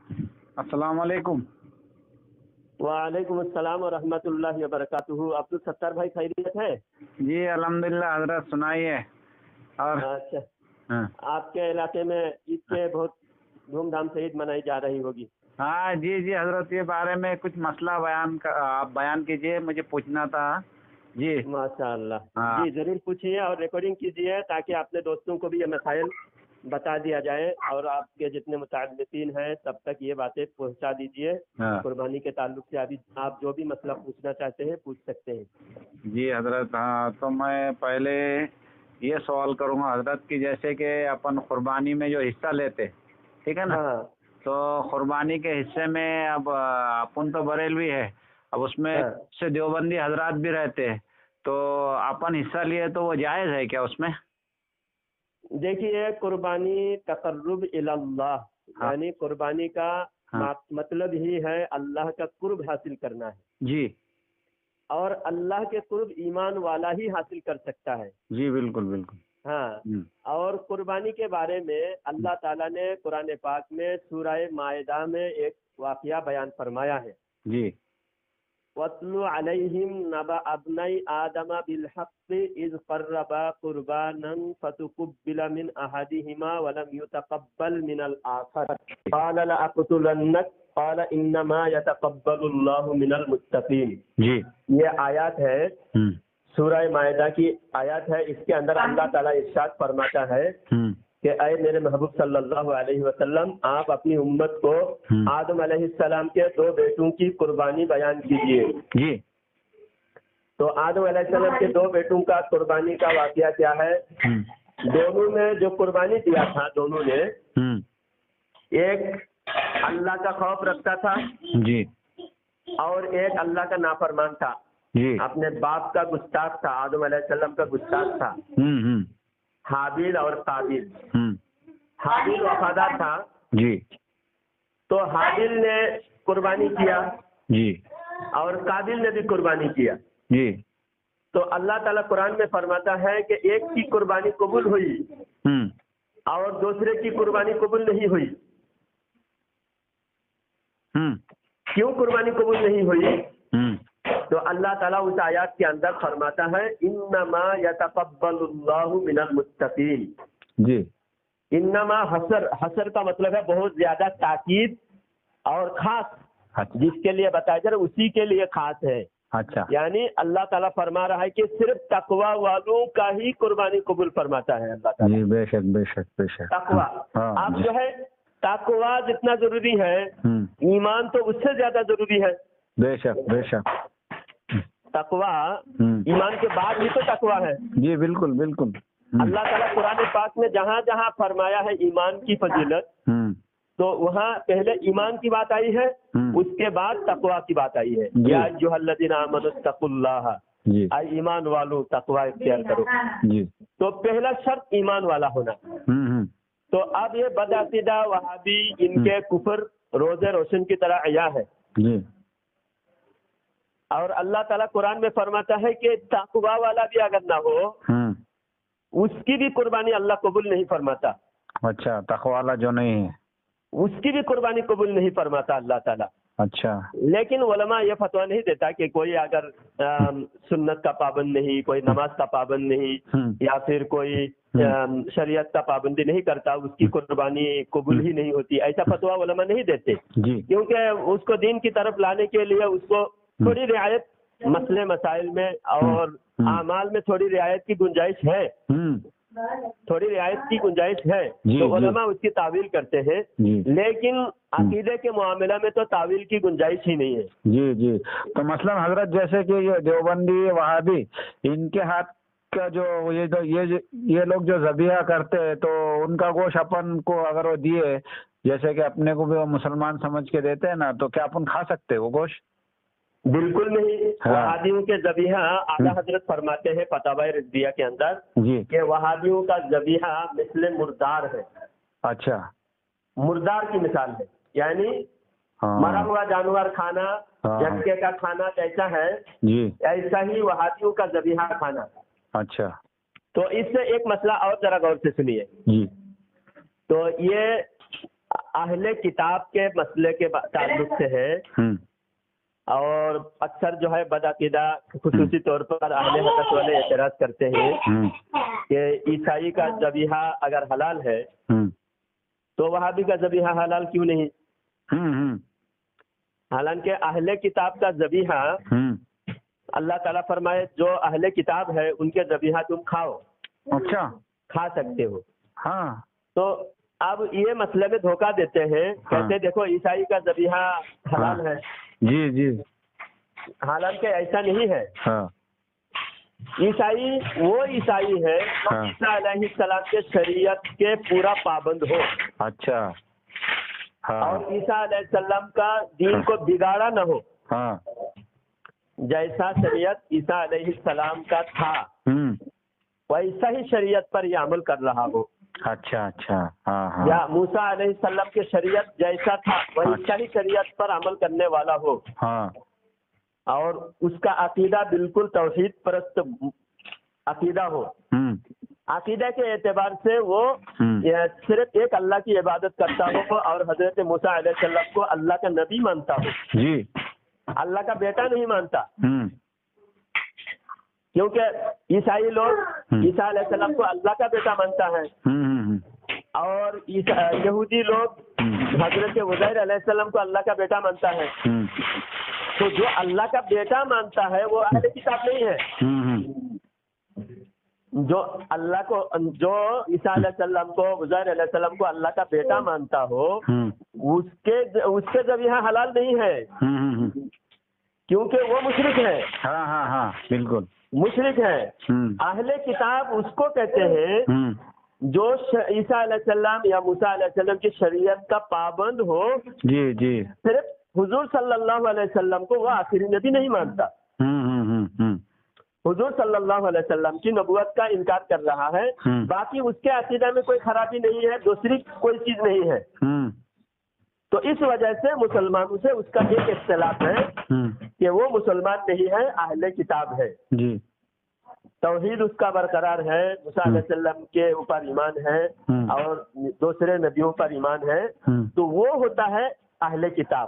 السلام علیکم. وعلیکم السلام ورحمۃ اللہ وبرکاتہ. عبدالستار بھائی خیریت ہے؟ جی الحمدللہ حضرت سنائیے. اور اچھا، ہاں آپ کے علاقے میں عید کے بہت دھوم دھام سے عید منائی جا رہی ہوگی. ہاں جی جی حضرت، یہ بارے میں کچھ مسئلہ آپ بیان کیجئے، مجھے پوچھنا تھا. جی ماشاء اللہ. ہاں جی ضرور پوچھیے اور ریکارڈنگ کیجیے تاکہ اپنے دوستوں کو بھی یہ مسائل بتا دیا جائے اور آپ کے جتنے متعلقین ہیں سب تک یہ باتیں پہنچا دیجیے. ہاں قربانی کے تعلق سے ابھی آپ جو بھی مسئلہ پوچھنا چاہتے ہیں پوچھ سکتے ہیں. جی حضرت. ہاں تو میں پہلے یہ سوال کروں گا حضرت کہ جیسے کہ اپن قربانی میں جو حصہ لیتے، ٹھیک ہے نا، ہاں تو قربانی کے حصے میں اب اپن تو بریلوی ہے، اب اس میں ہاں سے دیوبندی حضرات بھی رہتے ہیں، تو اپن حصہ لیے تو وہ جائز ہے کیا اس میں؟ دیکھیے، قربانی تقرب الی اللہ، ہاں یعنی قربانی کا ہاں مطلب ہی ہے اللہ کا قرب حاصل کرنا ہے، جی اور اللہ کے قرب ایمان والا ہی حاصل کر سکتا ہے. جی بالکل بالکل. ہاں. اور قربانی کے بارے میں اللہ تعالیٰ نے قرآن پاک میں سورہ مائدہ میں ایک واقعہ بیان فرمایا ہے. جی وَاتْلُ عَلَيْهِمْ نَبَأَ ابْنَيْ آدَمَ بِالْحَقِّ إِذْ قَرَّبَا قُرْبَانًا فَتُقُبِّلَ مِنْ أَحَدِهِمَا وَلَمْ يُتَقَبَّلْ مِنَ الْآخَرِ قَالَ لَأَقْتُلَنَّكَ قَالَ إِنَّمَا يَتَقَبَّلُ اللَّهُ مِنَ الْمُتَّقِينَ. جی یہ آیات ہے، سورہ مائدہ کی آیات ہے. اس کے اندر اللہ تعالیٰ ارشاد فرماتا ہے کہ اے میرے محبوب صلی اللہ علیہ وسلم، آپ اپنی امت کو آدم علیہ السلام کے 2 بیٹوں کی قربانی بیان کیجیے. جی تو آدم علیہ السلام کے 2 بیٹوں کا قربانی کا واقعہ کیا ہے؟ دونوں نے جو قربانی دیا تھا، دونوں نے ایک اللہ کا خوف رکھتا تھا جی اور ایک اللہ کا نافرمان تھا. جی اپنے باپ کا گستاخ تھا، آدم علیہ السلام کا گستاخ تھا، حابیل اور قابیل. حابیل وفادار تھا، جی تو حابیل نے قربانی کیا جی اور قابیل نے بھی قربانی کیا. جی تو اللہ تعالیٰ قرآن میں فرماتا ہے کہ ایک کی قربانی قبول ہوئی اور دوسرے کی قربانی قبول نہیں ہوئی. کیوں قربانی قبول نہیں ہوئی؟ تو اللہ تعالیٰ اس آیات کے اندر فرماتا ہے انما یتقبل اللہ من المتقین. جی انما حسر کا مطلب ہے بہت زیادہ تاکید اور خاص، جس کے لیے بتایا جا رہا ہے اسی کے لیے خاص ہے. اچھا. یعنی اللہ تعالیٰ فرما رہا ہے کہ صرف تقوی والوں کا ہی قربانی قبول فرماتا ہے اللہ تعالیٰ. جی بے شک بے شک بے شک. تقوی اب جو ہے، تقوی جتنا ضروری ہے ایمان تو اس سے زیادہ ضروری ہے. بے شک بے شک. تقوی ایمان کے بعد ہی تو تقوی ہے. جی بالکل بالکل. اللہ تعالیٰ قرآن پاک میں جہاں جہاں فرمایا ہے ایمان کی فضیلت، تو وہاں پہلے ایمان کی بات آئی ہے، اس کے بعد تقوی کی بات آئی ہے. یا ایھا الذین آمنوا اتقوا اللہ، اے ایمان والو تقوی اختیار کرو. تو پہلا شرط ایمان والا ہونا. تو اب یہ بدعقیدہ وہابی، ان کے کفر روز روشن کی طرح عیاں ہے. اور اللہ تعالیٰ قرآن میں فرماتا ہے کہ تقوی والا بھی اگر نہ ہو اس کی بھی قربانی اللہ قبول نہیں فرماتا. اچھا، تقوی والا جو نہیں ہے اس کی بھی قربانی قبول نہیں فرماتا اللہ تعالیٰ. اچھا. لیکن علماء یہ فتویٰ نہیں دیتا کہ کوئی اگر سنت کا پابند نہیں، کوئی نماز کا پابند نہیں، یا پھر کوئی شریعت کا پابندی نہیں کرتا، اس کی قربانی قبول ہی نہیں ہوتی. ایسا فتویٰ علماء نہیں دیتے، کیونکہ اس کو دین کی طرف لانے کے لیے اس کو تھوڑی رعایت مسئلے مسائل میں اور اعمال میں تھوڑی رعایت کی گنجائش ہے، تھوڑی رعایت کی گنجائش ہے. تو علماء اس کی تعویل کرتے ہیں، لیکن عقیدے کے معاملہ میں تو تعویل کی گنجائش ہی نہیں ہے. جی جی. تو مثلا حضرت جیسے کہ یہ دیوبندی وہابی، ان کے ہاتھ کا جو یہ لوگ جو ذبیحہ کرتے ہیں، تو ان کا گوشت اپن کو اگر وہ دیے، جیسے کہ اپنے کو بھی وہ مسلمان سمجھ کے دیتے ہیں نا، تو کیا اپن کھا سکتے وہ گوشت؟ بالکل نہیں. وہابیوں کے ذبیحہ اعلیٰ حضرت فرماتے ہیں فتاوی رضویہ کے اندر کہ وہابیوں کا ذبیحہ مثل مردار ہے. اچھا. مردار کی مثال ہے، یعنی مرا ہوا جانور کھانا، جھٹکے کا کھانا کیسا ہے، ایسا ہی وہابیوں کا ذبیحہ کھانا. اچھا. تو اس سے ایک مسئلہ اور ذرا غور سے سنیے. تو یہ اہل کتاب کے مسئلے کے تعلق سے ہے، اور اکثر جو ہے بدعقیدہ خصوصی طور پر اہل حدیث والے اعتراض کرتے ہیں کہ عیسائی کا ذبیحہ اگر حلال ہے تو وہابی کا ذبیحہ حلال کیوں نہیں؟ حالانکہ اہل کتاب کا ذبیحہ اللہ تعالیٰ فرمائے جو اہل کتاب ہے ان کے ذبیحہ تم کھاؤ، اچھا کھا سکتے ہو. ہاں تو اب یہ مسئلے میں دھوکہ دیتے ہیں، کہتے دیکھو عیسائی کا ذبیحہ حلال ہے. جی جی حالانکہ ایسا نہیں ہے. ہاں عیسائی وہ عیسائی ہے جو عیسیٰ علیہ السلام کے شریعت کے پورا پابند ہو. اچھا ہاں اور عیسیٰ علیہ السلام کا دین کو بگاڑا نہ ہو. ہاں جیسا شریعت عیسیٰ علیہ السلام کا تھا ویسا ہی شریعت پر یہ عمل کر رہا ہو. اچھا اچھا ہاں ہاں یا موسیٰ علیہ السلام کے شریعت جیسا تھا ویسا ہی شریعت پر عمل کرنے والا ہو. ہاں اور اس کا عقیدہ بالکل توحید پرست عقیدہ ہو. عقیدہ کے اعتبار سے وہ صرف ایک اللہ کی عبادت کرتا ہو اور حضرت موسیٰ علیہ السلام کو اللہ کا نبی مانتا ہو، جی اللہ کا بیٹا نہیں مانتا. کیونکہ عیسائی لوگ عیسیٰ علیہ السلام کو اللہ کا بیٹا مانتا ہے، اور یہودی لوگ حضرت عزیر علیہ السلام کو اللہ کا بیٹا مانتا ہے. تو جو اللہ کا بیٹا مانتا ہے وہ اہل کتاب نہیں ہے. جو اللہ کو جو عیسیٰ علیہ السلام کو عزیر علیہ السلام کو اللہ کا بیٹا مانتا ہو اس کے ذبیحہ حلال نہیں ہے، کیونکہ وہ مشرک ہے. ہاں ہاں ہاں بالکل مشرک ہے. اہل کتاب اس کو کہتے ہیں جو عیسیٰ علیہ السلام یا موسیٰ علیہ السلام کی شریعت کا پابند ہو. جی جی صرف حضور صلی اللہ علیہ وسلم کو وہ آخری نبی نہیں مانتا. حضور صلی اللہ علیہ وسلم کی نبوت کا انکار کر رہا ہے. باقی اس کے عقیدہ میں کوئی خرابی نہیں ہے، دوسری کوئی چیز نہیں ہے. تو اس وجہ سے مسلمانوں سے اس کا ایک اختلاف ہے کہ وہ مسلمان نہیں ہے، اہل کتاب ہے. جی توحید اس کا برقرار ہے، موسیٰ علیہ السلام کے اوپر ایمان ہے اور دوسرے نبیوں پر ایمان ہے، تو وہ ہوتا ہے اہل کتاب.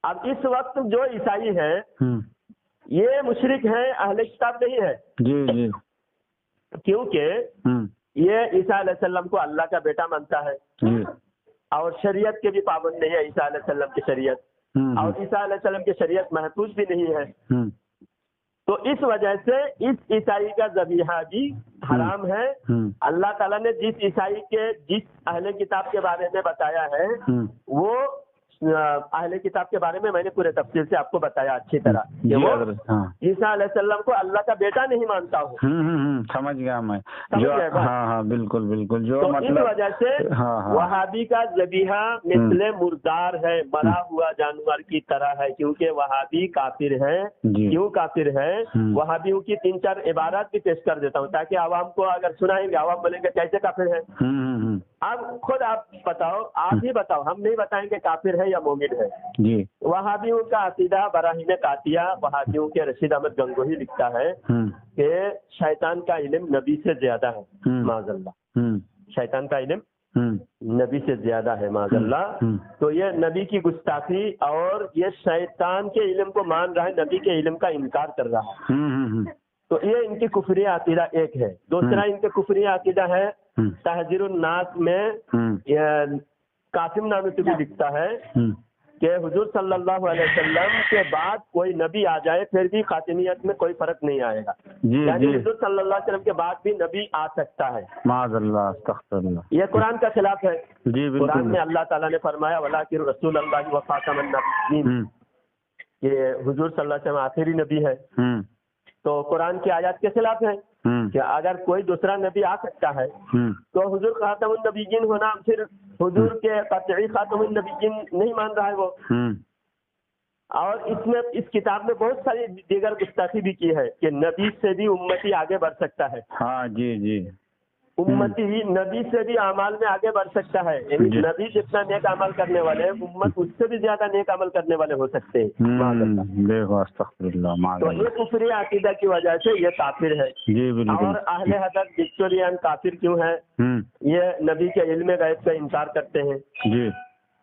اب اس وقت جو عیسائی ہے یہ مشرک ہے، اہل کتاب نہیں ہے. جی جی کیونکہ یہ عیسیٰ علیہ السلام کو اللہ کا بیٹا مانتا ہے اور شریعت کے بھی پابند نہیں ہے عیسیٰ علیہ السلام کی شریعت، اور عیسیٰ علیہ السلام کی شریعت محفوظ بھی نہیں ہے. تو اس وجہ سے اس عیسائی کا ذبیحہ بھی حرام ہے. اللہ تعالیٰ نے جس عیسائی کے جس اہل کتاب کے بارے میں بتایا ہے وہ اہل کتاب کے بارے میں نے پورے تفصیل سے آپ کو بتایا اچھی طرح کہ وہ عیسیٰ علیہ السلام کو اللہ کا بیٹا نہیں مانتا ہوں. سمجھ گیا میں. ہاں ہاں بالکل بالکل. جو تو مطلب اس وجہ سے وہابی کا ذبیحہ مثل مردار ہے، مرا ہوا جانور کی طرح ہے، کیونکہ وہابی کافر ہے. کیوں کافر ہے؟ وہابیوں کی 3-4 عبارات بھی پیش کر دیتا ہوں تاکہ عوام کو اگر سنائیں گے عوام بولیں گے کیسے کافر ہے. اب خود آپ بتاؤ، آپ ہی بتاؤ، ہم نہیں بتائیں گے کافر ہے یا مومن ہے. جی وہابیوں کا عقیدہ براہین قاطعہ وہابیوں کے رشید احمد گنگوہی لکھتا ہے کہ شیطان کا علم نبی سے زیادہ ہے معاذ اللہ. شیطان کا علم نبی سے زیادہ ہے معاذ اللہ. تو یہ نبی کی گستاخی اور یہ شیطان کے علم کو مان رہا ہے، نبی کے علم کا انکار کر رہا ہے. تو یہ ان کی کفری عقیدہ ایک ہے. دوسرا ان کے کفری عقیدہ ہے تحذیر الناس میں قاسم نانوتوی لکھتا ہے کہ حضور صلی اللہ علیہ وسلم کے بعد کوئی نبی آ جائے پھر بھی خاتمیت میں کوئی فرق نہیں آئے گا. یعنی حضور صلی اللہ علیہ وسلم کے بعد بھی نبی آ سکتا ہے. معاذ اللہ استغفر اللہ. یہ قرآن کا خلاف ہے. قرآن میں اللہ تعالیٰ نے فرمایا وَلَٰكِنْ رَسُولَ اللَّهِ وَخَاتَمَ النَّبِيِّينَ کہ حضور صلی اللہ علیہ وسلم آخری نبی ہے. تو قرآن کی آیات کے خلاف ہے کہ اگر کوئی دوسرا نبی آ سکتا ہے تو حضور خاتم النبیین ہونا پھر حضور کے قطعی خاتم النبیین نہیں مان رہا ہے وہ. اور اس میں اس کتاب میں بہت ساری دیگر گستاخی بھی کی ہے کہ نبی سے بھی امتی آگے بڑھ سکتا ہے. ہاں جی جی. امتی ہی نبی سے بھی اعمال میں آگے بڑھ سکتا ہے. یعنی نبی جتنا نیک عمل کرنے والے ہیں امت اس سے بھی زیادہ نیک عمل کرنے والے ہو سکتے ہیں. تو یہ کفری عقیدہ کی وجہ سے یہ کافر ہے. اور اہل حدیث وکٹورین کافر کیوں ہے؟ یہ نبی کے علم غیب کا انکار کرتے ہیں.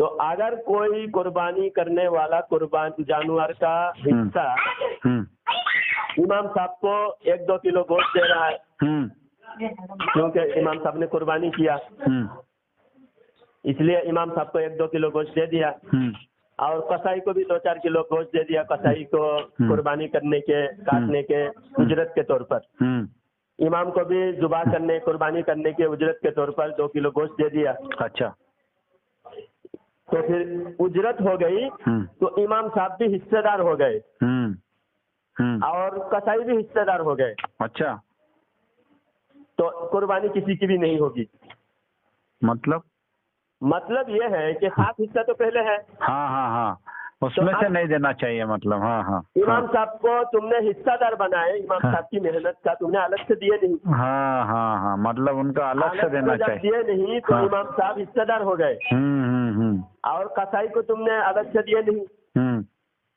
تو اگر کوئی قربانی کرنے والا قربان جانور کا حصہ امام صاحب کو 1-2 کلو گوشت دے رہا ہے کیونکہ امام صاحب نے قربانی کیا اس لیے امام صاحب کو 1-2 کلو گوشت دے دیا اور قصائی کو بھی 2-4 کلو گوشت دے دیا قصائی کو قربانی کرنے کے کاٹنے کے اجرت کے طور پر امام کو بھی ذبح کرنے قربانی کرنے کے اجرت کے طور پر 2 کلو گوشت دے دیا. اچھا تو پھر اجرت ہو گئی تو امام صاحب بھی حصے دار ہو گئے اور قصائی بھی حصے دار ہو گئے. اچھا تو قربانی کسی کی بھی نہیں ہوگی. مطلب یہ ہے کہ 7 حصہ تو پہلے ہے. ہاں اس میں سے نہیں دینا چاہیے مطلب. ہاں امام صاحب کو تم نے حصہ دار بنائے امام صاحب کی محنت کا تم نے الگ سے دیے نہیں. ہاں مطلب ان کا الگ سے دینا چاہیے. دیے نہیں تو امام صاحب حصہ دار ہو گئے. اور قصائی کو تم نے الگ سے دیے نہیں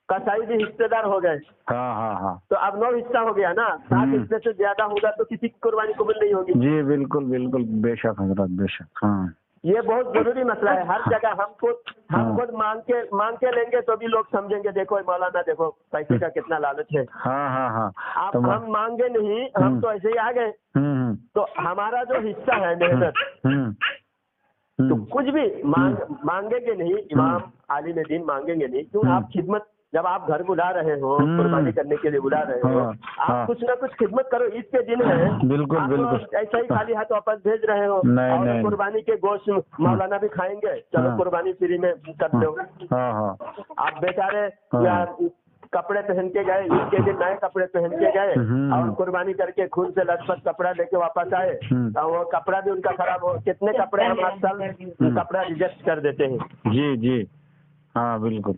قصائی بھی حصے دار ہو گئے. ہاں تو اب 9 حصہ ہو گیا نا. 7 حصے سے زیادہ ہوگا تو کسی کی قربانی قبول نہیں ہوگی. جی بالکل بے شک حضرت بے شک. ہاں یہ بہت ضروری مسئلہ ہے. ہر جگہ ہم خود مانگ کے لیں گے تو بھی لوگ سمجھیں گے دیکھو مولانا دیکھو پیسے کا کتنا لالچ ہے. ہاں اب ہم مانگے نہیں ہم تو ایسے ہی آ گئے. تو ہمارا جو حصہ ہے محنت تو کچھ بھی مانگیں گے نہیں. امام عالم دین مانگیں گے نہیں. کیوں آپ خدمت جب آپ گھر بلا رہے ہو قربانی کرنے کے لیے بلا رہے ہو آپ کچھ نہ کچھ خدمت کرو. عید کے دن ہے بالکل ایسا ہی خالی ہاتھ واپس بھیج رہے ہو. اور قربانی کے گوشت مولانا بھی کھائیں گے چلو قربانی فری میں کر دو. آپ بیچارے کپڑے پہن کے گئے عید کے دن نئے کپڑے پہن کے گئے اور قربانی کر کے خون سے لت پت کپڑا لے کے واپس آئے اور وہ کپڑا بھی ان کا خراب ہو. کتنے کپڑے ہم ہر سال کپڑا ریجیکٹ کر دیتے ہیں. جی ہاں بالکل.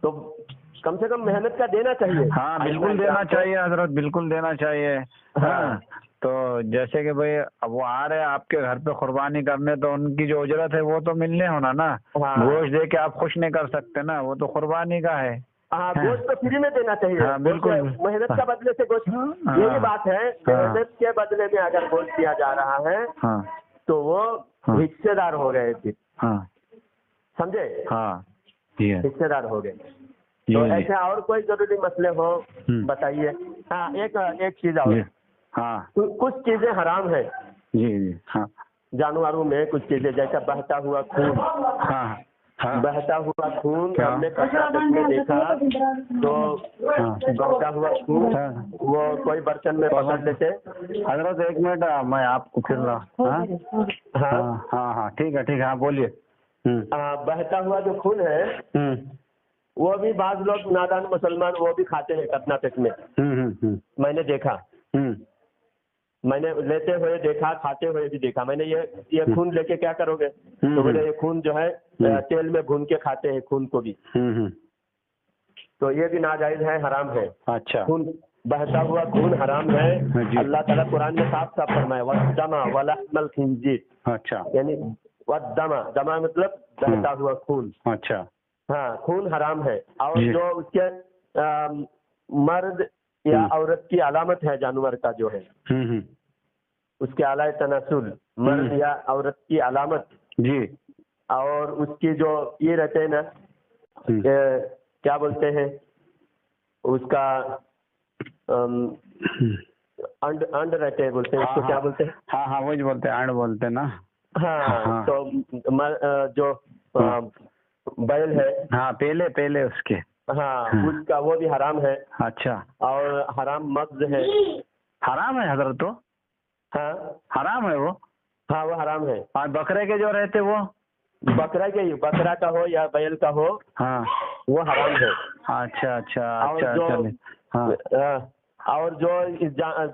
تو کم سے کم محنت کا دینا چاہیے. ہاں بالکل دینا چاہیے حضرت بالکل دینا چاہیے. تو جیسے کہ بھائی اب وہ آ رہے آپ کے گھر پہ قربانی کرنے تو ان کی جو اجرت ہے وہ تو ملنے ہونا نا. گوشت دے کے آپ خوش نہیں کر سکتے نا وہ تو قربانی کا ہے. گوشت تو فری میں دینا چاہیے. بالکل محنت کا بدلے سے گوشت یہی بات ہے. محنت کے بدلے میں اگر گوشت دیا جا رہا ہے تو وہ حصے دار ہو گئے پھر. سمجھے. حصے دار ہو گئے. تو ایسے اور کوئی ضروری مسئلے ہو بتائیے. ہاں ایک چیز اور. کچھ چیزیں حرام ہیں. جی جانوروں میں کچھ چیزیں جیسا بہتا ہوا خون. بہتا ہوا خون ہم نے کچرا میں دیکھا تو بہتا ہوا خون وہ کوئی برتن میں پکڑ لیتے. حضرت 1 منٹ میں آپ کو پھر رہا. ہاں ٹھیک ہے ہاں بولیے. بہتا ہوا جو خون ہے وہ بھی بعض لوگ نادان مسلمان وہ بھی کھاتے ہیں کتنا پیٹ میں. میں نے دیکھا میں نے لیتے ہوئے دیکھا کھاتے ہوئے بھی دیکھا. میں نے یہ خون لے کے کیا کرو گے تو بولے یہ خون جو ہے تیل میں بھون کے کھاتے ہیں خون کو بھی. تو یہ بھی ناجائز ہے حرام ہے. اچھا خون بہتا ہوا خون حرام ہے. اللہ تعالیٰ قرآن میں صاف فرمایا والدم ولحم الخنزیر. اچھا یعنی دم مطلب بہتا ہوا خون. اچھا ہاں خون حرام ہے. اور جو اس کے مرد یا عورت کی علامت ہے جانور کا جو ہے اس کے اعلی تناسل مرد یا عورت کی علامت. جی اور اس کی جو یہ رہتے ہیں نا کیا بولتے ہیں اس کا انڈ رہتے ہیں بولتے ہیں اس کو کیا بولتے ہیں. ہاں وہی بولتے ہیں انڈ بولتے ہیں نا. ہاں تو جو بیل ہے پہلے اس کے اس کا وہ بھی حرام ہے. اچھا اور حرام مغز ہے. حرام ہے حضرت تو. حرام ہے وہ. وہ حرام ہے. اور بکرے کے جو رہتے وہ بکرا کا ہو یا بیل کا ہو وہ حرام ہے. اچھا اور جو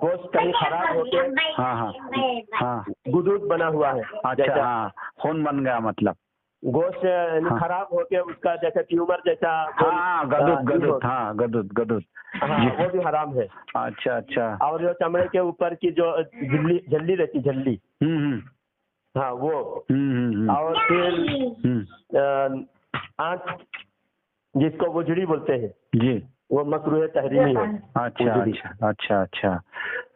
گوشت کہیں خراب ہو کے گدود بنا ہوا ہے. اچھا خون بن گیا مطلب گوشت خراب ہو کے اس کا جیسے ٹیومر جیسا گدود وہ بھی حرام ہے. اچھا اور جو چمڑے کے اوپر کی جو جھلی رہتی جھلی وہ اور پھر آنکھ جس کو وجڑی بولتے ہیں جی وہ مکروہ تحریمی ہے. اچھا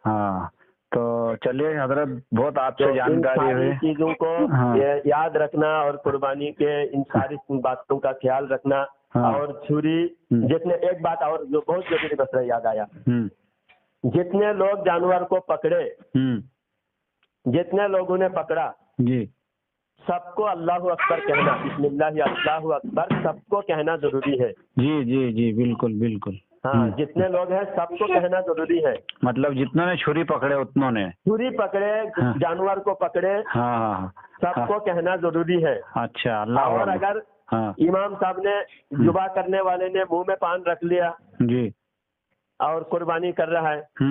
ہاں تو چلیے حضرت بہت آپ تو سے ان جانکاری ساری ہوئی. چیزوں کو ہاں. یاد رکھنا اور قربانی کے ان ساری باتوں کا خیال رکھنا. ہاں. اور چھری جتنے، ایک بات اور جو بہت ضروری مسئلہ یاد آیا، جتنے لوگ جانور کو پکڑے، جتنے لوگوں نے پکڑا، جی سب کو اللہ اکبر کہنا، بسم اللہ اللہ اکبر سب کو کہنا ضروری ہے. جی جی جی بالکل بالکل. ہاں، جتنے لوگ ہیں سب کو کہنا ضروری ہے. مطلب جتنوں نے چھری پکڑے اتنوں نے. چھری پکڑے، جانور کو پکڑے، ہاں ہاں سب کو کہنا ضروری ہے. اچھا اللہ. اور اگر ہاں امام صاحب نے، ذبح کرنے والے نے منہ میں پان رکھ لیا جی اور قربانی کر رہا ہے،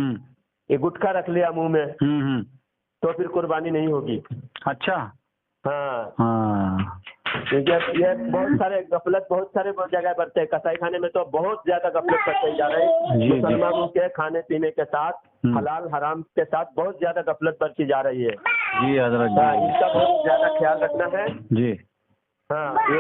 یہ گٹکا رکھ لیا منہ میں، تو پھر قربانی نہیں ہوگی. اچھا. ہاں ہاں کیونکہ یہ بہت سارے غفلت بہت سارے جگہ برتے ہیں. کسائی خانے میں تو بہت زیادہ غفلت کرتے جا رہے ہیں. مسلمانوں کے کھانے پینے کے ساتھ، حلال حرام کے ساتھ بہت زیادہ غفلت برتی جا رہی ہے. جی حضرت. ہاں، اس کا بہت زیادہ خیال رکھنا ہے. جی ہاں،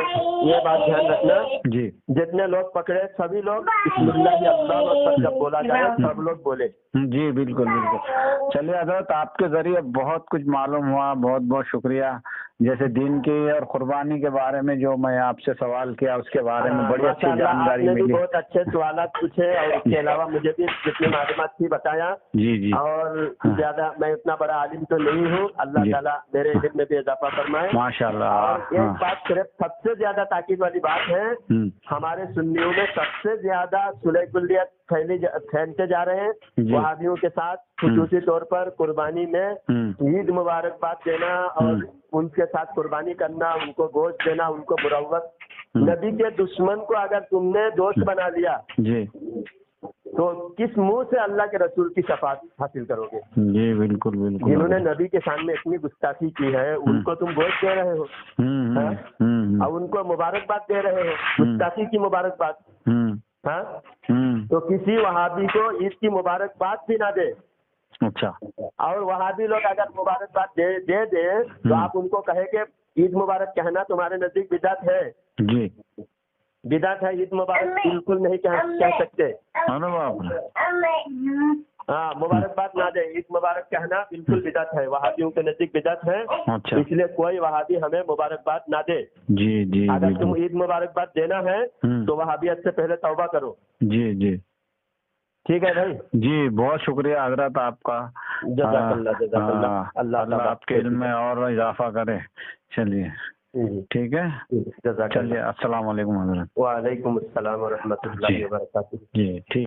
یہ بات دھیان رکھنا. جی جتنے لوگ پکڑے سبھی لوگ بسم اللہ اللہ اکبر جب بولا جائے سب لوگ بولے. جی بالکل بالکل. چلیے حضرت آپ کے ذریعے بہت کچھ معلوم ہوا، بہت بہت شکریہ. جیسے دین کی اور قربانی کے بارے میں جو میں آپ سے سوال کیا اس کے بارے میں بڑی اچھی جانکاری آپ نے بھی ملی. بہت اچھے سوالات پوچھے اور اس کے علاوہ مجھے بھی جتنی معلومات تھی بتایا. جی جی. اور زیادہ میں اتنا بڑا عالم تو نہیں ہوں، اللہ تعالیٰ میرے علم میں بھی اضافہ فرمائے. ماشاء اللہ. اور ایک بات صرف سب سے زیادہ تاکید والی بات ہے، ہمارے سنیوں میں سب سے زیادہ صلح کلیت پھیلتے جا رہے ہیں. وہابیوں کے ساتھ خصوصی طور پر قربانی میں عید مبارکباد دینا اور ان کے ساتھ قربانی کرنا، ان کو گوشت دینا، ان کو مروت. نبی کے دشمن کو اگر تم نے دوست بنا لیا جی تو کس منہ سے اللہ کے رسول کی شفاعت حاصل کرو گے؟ جی بالکل بالکل. جنہوں نے نبی کے سامنے اتنی گستاخی کی ہے ان کو تم گوشت دے رہے ہو اور ان کو مبارکباد دے رہے ہو، گستاخی کی مبارکباد. ہاں، تو کسی وہابی کو عید کی مبارکباد بھی نہ دے. اچھا. اور وہابی لوگ اگر مبارکباد دے دے تو آپ ان کو کہے کہ عید مبارک کہنا تمہارے نزدیک بدعت ہے. جی بدعت ہے، عید مبارک بالکل نہیں کہہ سکتے. ہاں، مبارکباد نہ دے، عید مبارک کہنا بالکل بدعت ہے، وہابیوں کے نزدیک بدعت ہے. اس لیے کوئی وہابی ہمیں مبارکباد نہ دے. جی جی. اگر تم عید مبارکباد دینا ہے تو وہابیت سے پہلے توبہ کرو. جی جی ٹھیک ہے بھائی. جی بہت شکریہ حضرت آپ کا. جزاک اللہ جزاک اللہ. اللہ آپ کے علم میں اور اضافہ کرے. چلیے ٹھیک ہے. جزاک اللہ. چلیے السلام علیکم حضرت. وعلیکم السلام ورحمۃ اللہ وبرکاتہ. جی ٹھیک.